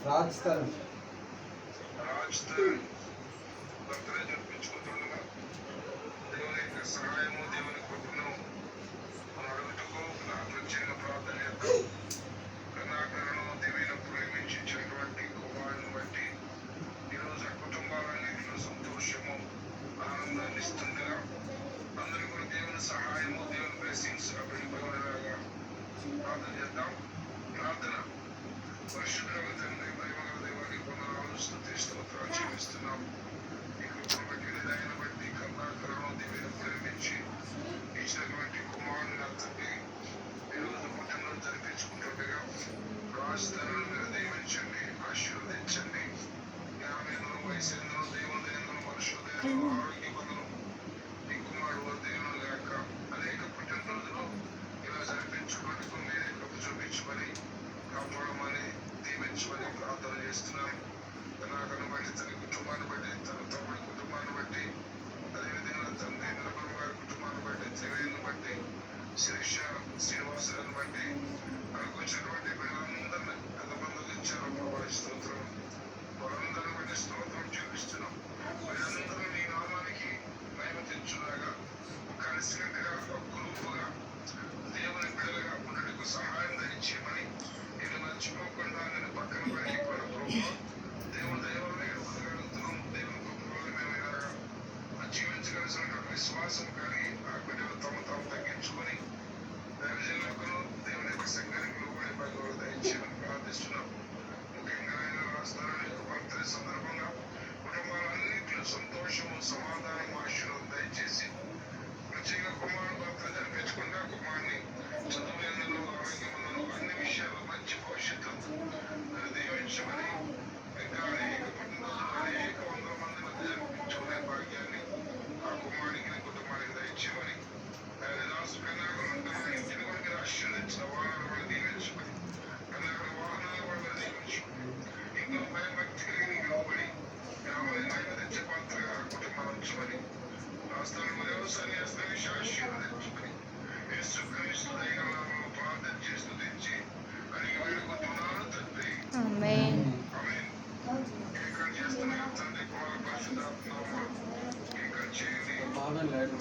Rajasthan birthday జరిపించుకుంటుండగా దేవుని యొక్క సహాయము దేవుని కృపను మనం అడుగుటకు ప్రత్యేక ప్రార్థన చేద్దాం. కర్ణాటకను దేవుని ప్రేమించినటువంటి కుమారుని బట్టి ఈరోజు ఆ కుటుంబాలన్నింటిలో సంతోషము ఆనందాన్ని ఇస్తుండగా అందరూ కూడా దేవుని సహాయము దేవుని బ్లెస్సింగ్స్ వెళ్ళిపోయేలాగా ప్రార్థన చేద్దాం. ప్రార్థన. పరిశుద్ధుల తండ్రి, ప్రేమగల దేవాన్ని వందనాలు, స్తుతి స్తోత్రాలు చెల్లిస్తున్నాం. ఈ కృపను బట్టి నిదాయన బట్టి కర్ణాకరను దేవుని ప్రేమించి ఇచ్చినటువంటి కుమారుని తండ్రి ఈరోజు పుట్టినరోజు జరిపించుకుంటుండగా రాజధానులను మీరు దీవించండి, ఆశీర్వదించండి. జ్ఞానేంద్రం, వయసేంద్రం, దేవుని మనుషుల ఆరోగ్యవంతులు ఈ కుమారుడు దేవుని లేక అనేక పుట్టినరోజులు ఇలా జరిపించుకునేందుకు మీరే కృప చూపించమని, కాపాడమని, దీవించమని ప్రార్థన చేస్తున్నాం. కర్ణాకరను బట్టి, తన కుటుంబాన్ని బట్టి, తన తమ్ముడి కుటుంబాన్ని బట్టి, అదేవిధంగా తండ్రి నిలబడి వారి కుటుంబాన్ని బట్టి, త్రివేణిని బట్టి, శిరీష శ్రీనివాసులను బట్టి, మనకు వచ్చినటువంటి పిల్లలందరినీ ఎంతమంది ఇచ్చారో ప్రభావి స్తోత్రం. వారందరిని బట్టి స్తోత్రం చూపిస్తున్నాం. వీరందరూ నీ నామానికి మహిమ తెచ్చులాగా కలిసికట్టుగా ఒక గ్రూపుగా దేవుని బిడ్డలుగా ఉండడానికి సహాయం దయచేయమని, నేను మర్చిపోకుండా నేను పక్కన వెళ్ళిపోయిన ప్రభావ దేవుని దైవాన్ని ఉండగలుగుతున్నాం. దేవుని గొప్పవాళ్ళు మేము ఇలాగా జీవించగలిసిన విశ్వాసం కలిగి ఆ బిడ్డలు తాము తగ్గించుకొని దైవజనులకు దేవుని యొక్క సంఘానికి లోబడి భగవద్గీత దయచేయమని ప్రార్థిస్తున్నాం. ముఖ్యంగా ఆయన రాజధాని యొక్క బర్త్డే సందర్భంగా కుటుంబాలన్నింటిలో సంతోషము, సమాధానం, ఆశీర్వాదం దయచేసి ప్రత్యేక కుమారుడు బర్త్డే జరిపించకుండా కుమారుని చదువు ఎందులో, ఆరోగ్యములను, అన్ని విషయాల్లో మంచి భవిష్యత్తు దీవించమని, ఇంకా అనేక పుట్టినరోజులు అనేక వందల మంది మధ్య జరిపించుకునే భాగ్యాన్ని ఆ కుమారునికి కుటుంబానికి దయచేయమని, దాసు కన్యాకులు ఇంటిని కూడా మీరు ఆశీర్వదించిన వాహనాలు కూడా దీవించమని, కన్యాకుల వాహనాలు కూడా దీవించమని, ఇంట్లో భయభక్తి కలిగి లోబడి గ్రామాన్ని మహిమ తెచ్చే పాత్రగా కుటుంబాలు ఉంచమని, రాష్ట్రాలకు వ్యవసాయాన్ని అస్తమించి ఆశీర్వదించమని, యేసు క్రీస్తు దైవ నామములో ప్రార్థన చేస్తూ తెచ్చి అడిగి వేడుకుంటున్నాను తండ్రి. ఆమేన్. ఇక్కడ చేస్తున్న తండ్రి కుమార పరిశుద్ధాత్మ ఇక్కడ చేయండి.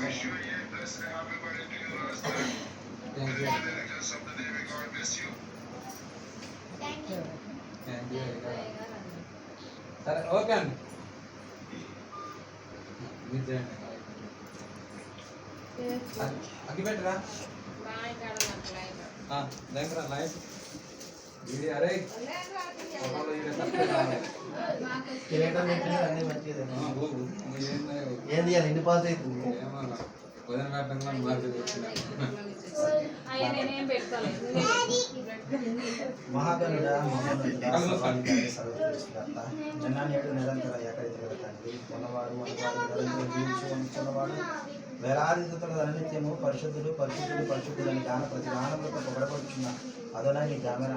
Wish you a year blessed and happy birthday to you, Pastor. Thank you. Of the day, may God bless you. Thank you. సరే, ఓకే అండి. మీరు చేయండి. అగ్గి పెట్టరా దగ్గర లైట్ ఇది. అరే అన్ని మంచిది. ఏంది అది ఎన్ని పాస్ అవుతుంది? మహాగణుడా, జనాన్యుడు నిరంతర ఏకైక తండ్రి, ఉన్నవాడు జీవించుకున్నవాడు వేలాదితుడు అనిత్యము పరిశుద్ధుడు పరిశుద్ధుడు పరిశుద్ధుడు అని గాన ప్రతి గానములతో పొగడబడుచున్న అదనా నీ గ్రామీణ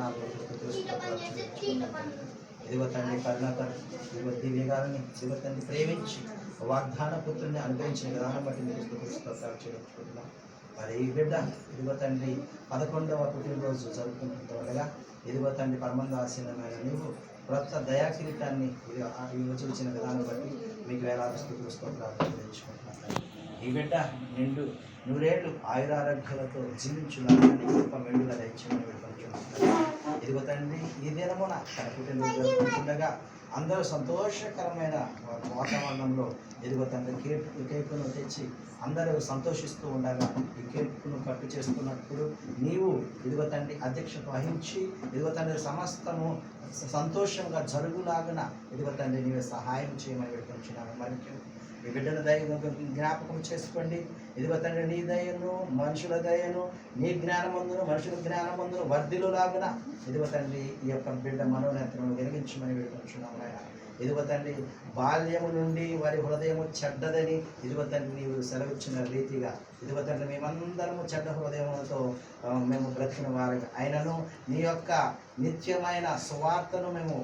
ఇదిగో తండ్రి కరుణాకర్, ఇదిగో దివ్యగాలని ఇదిగో తండ్రి ప్రేమించి వాగ్దాన పుత్రుని అనుభవించిన విధానం బట్టి మీరు స్తోత్రాలు చేయించుకుంటున్నాం. మరి ఈ బిడ్డ ఇదిగో తండ్రి 11వ పుట్టినరోజు జరుపుకుంటుండగా ఇదిగో తండ్రి పరమందాసీనమైన నీవు క్రొత్త దయాకిరీటాన్ని చూచిన విధానం బట్టి మీకు వేలాది స్తోత్రాలు చేయించుకుంటున్నాను. ఈ బిడ్డ నిండు నూరేళ్లు ఆయురారోగ్యాలతో జీవించులాగానే గొప్ప మెండుగా దయచేయమని వేడుకుంటున్నాను. ఇదిగో తండ్రి ఈ దినమున తన పుట్టినరోజు జరుపుకుంటుండగా అందరూ సంతోషకరమైన వాతావరణంలో ఇదిగో తండ్రి కేకును తెచ్చి అందరూ సంతోషిస్తూ ఉండగా ఈ కేకును కట్టు చేస్తున్నప్పుడు నీవు ఇదిగో తండ్రి అధ్యక్షత వహించి ఇదిగో తండ్రి సమస్తము సంతోషంగా జరుగులాగున ఇదిగో తండ్రి నీవే సహాయం చేయమని వేడుకుంటున్నాను. మరి ఈ బిడ్డల దయ జ్ఞాపకం చేసుకోండి. ఇదిగో తండ్రి నీ దయను, మనుషుల దయను, నీ జ్ఞానమందును మనుషుల జ్ఞానమందును వర్ధిలులాగున ఇదిగో తండ్రి ఈ యొక్క బిడ్డ మనోనేత్రను వెలిగించమని వేడుకుంటున్నాము. ఇదిగో తండ్రి బాల్యము నుండి వారి హృదయము చెడ్డదని ఇదిగో తండ్రి నీవు సెలవిచ్చిన రీతిగా ఇదిగో తండ్రి మేమందరము చెడ్డ హృదయములతో మేము బ్రతికిన వారు అయినను నీ యొక్క నిత్యమైన స్వార్థను మేము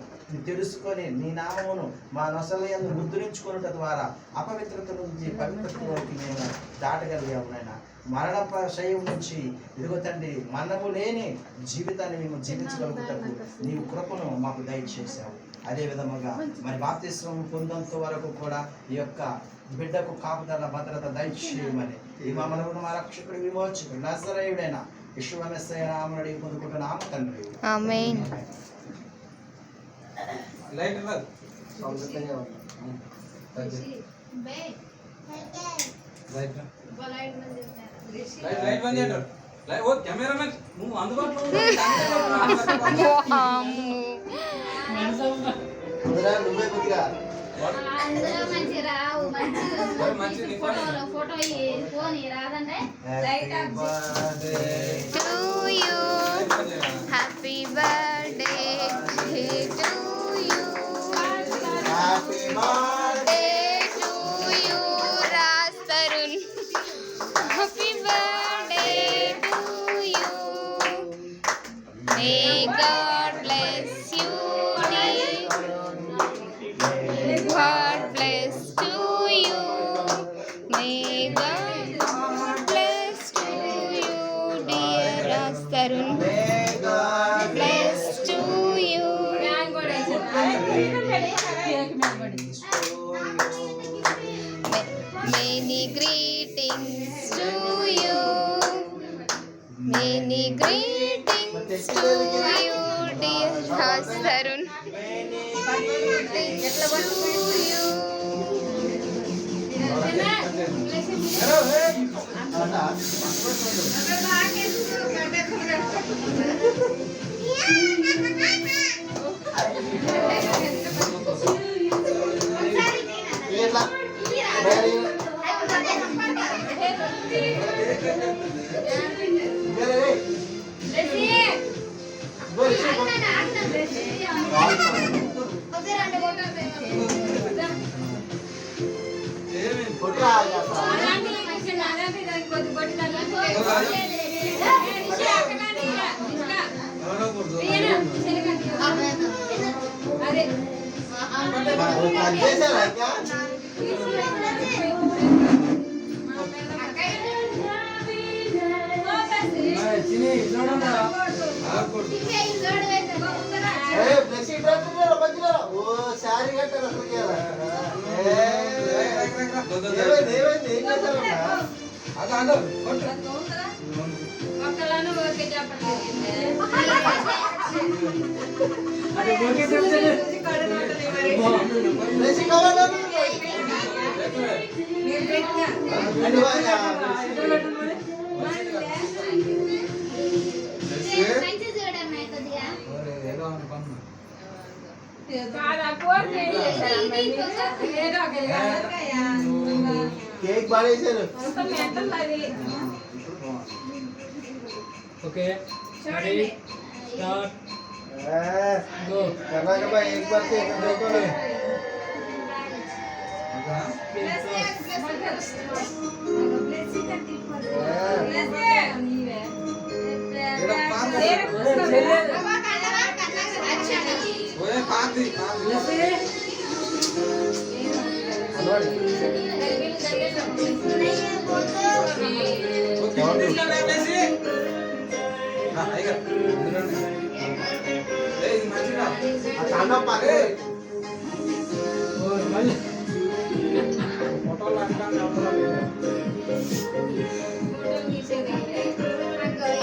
తెలుసుకొని నీ నామమును మా నొసలయందు ముద్రించుకున్నట ద్వారా అపవిత్రత నుంచి పవిత్రతలోకి మేము దాటగలిగాము నాయన. మరణ శయం నుంచి ఇదిగో తండ్రి మనము లేని జీవితాన్ని మేము జీవించగలుగుటకు నీవు కృపను మాకు దయచేసావు. అదే విధముగా మరి బాప్తిస్మం పొందేంత వరకు కూడా ఈ యొక్క బిడ్డకు కాపుదల భద్రత దయచేయమని ఈ మనవుడు మా రక్షకుడు విమోచకుడు నజరేయుడైన యేసు మెస్సయ్య నామమున అడిగి పొందుకుంటున్నాము తండ్రి. ఆమేన్. లైట్ రాదు. లైట్ రా. లైట్ బంద్ చేయండి. లైట్ ఓ కెమెరామెన్ నువ్వు అందుబాటులో ఉండు. నువ్వే కొద్దిగా అందరూ మంచి రావు మంచి ఫోటో ఫోన్ రాదంటే to you happy birthday to you happy birthday to you Raj Tarun happy birthday to you may God bless you God bless to you. May God bless to you, dear Rastarun. May God Bless to you. Many greetings to you. Many greetings to you, dear Rastarun. Greetings to you. Cake బాడేశారు. Okay ready start go. Karnataka में एक बार से देखो ना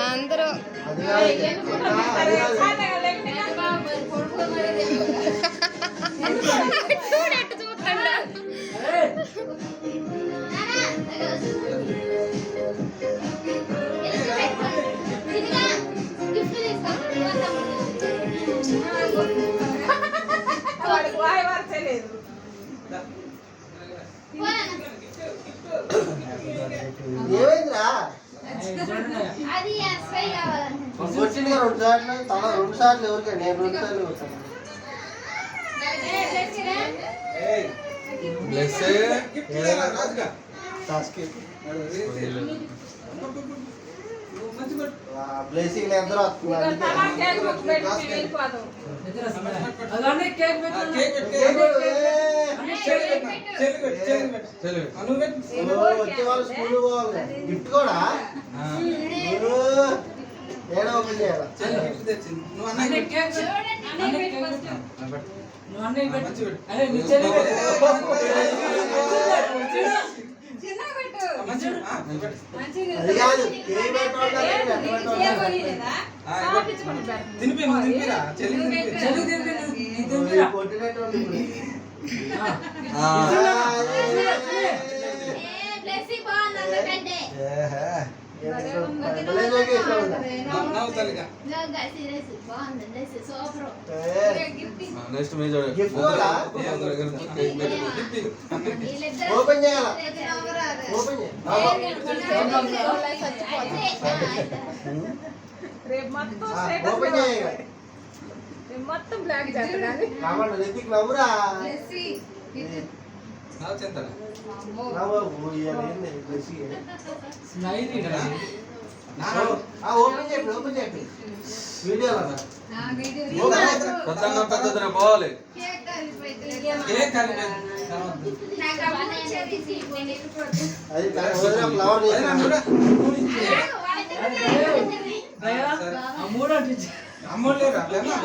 అందరూ చూడట్టు చూస్తాడు. ఏమైందిరా అది అస్సలు కావాలంటే వచ్చింది రెండు సార్లు తల రెండు సార్లు ఎవరికే నేను రెండు సార్లు వచ్చాను ఏయ్ బ్లెస్ గిఫ్ట్ ఇవ్వాలా రాజుగా టాస్క్ నువ్వు మంచి కొట్టు. బ్లెస్సింగ్ ఎందరో అలానే కేక్ ఆ, పెట్టు కేక్ పెట్టు, కేక్ కేక్ పెట్టు. చెల్లి పెట్టు, చెల్లి పెట్టు, చెల్లి పెట్టు. చెల్లి పెట్టు. ఆ, నువ్వు పెట్టు. వచ్చే వాళ్ళు స్కూల్ పోవాలి గిఫ్ట్ కూడా ఆ, ఏడా ఓపెన్ చేయాలి చెల్లి గిఫ్ట్ తెచ్చింది. నువ్వు అన్నయ్య పెట్టు. ఆ, పెట్టు. నువ్వు అన్నయ్య పెట్టు. మంచి పెట్టు. అరే నీ చెల్లి పెట్టు. ఆ, మంచి పెట్టు. ఆ, నువ్వు పెట్టు. అది కాదు కేక్ పెట్టాలి ఆ, ఇవ్వండి. తినిపి, నువ్వు తినిపిరా. చెల్లి తినిపి. చెల్లి తింపి, నీ తింపిరా. కొట్టినట్టు ఆ. నవ్వు తల్లిగా. నెక్స్ట్ మీ చూడండి గిఫ్ట్ కూడా ఏ, అందులో గిఫ్ట్ పెట్టు. గిఫ్ట్ ఇవ్వు. ఓపెన్ చేయాలి ఓపెన్ రేపు మొత్తం ఓపెన్ చేయాలి రేపు మొత్తం బ్లాక్ చేస్తాను. కాబట్టి రితిక్ నవ్వురా నవ్వు చింతన. నవ్వు ఏంది బ్లెస్సింగ్ స్మైల్ ఏంటరా? ఓపెన్ చెప్పి వీడియోలో పెద్ద పోవాలి కేక్ కరిగి అది ఫ్లవర్ అదే నన్ను కూడా. దయా, ఆ మూడో టీచర్ అమ్మోళ్ళు లేరా? లేరా?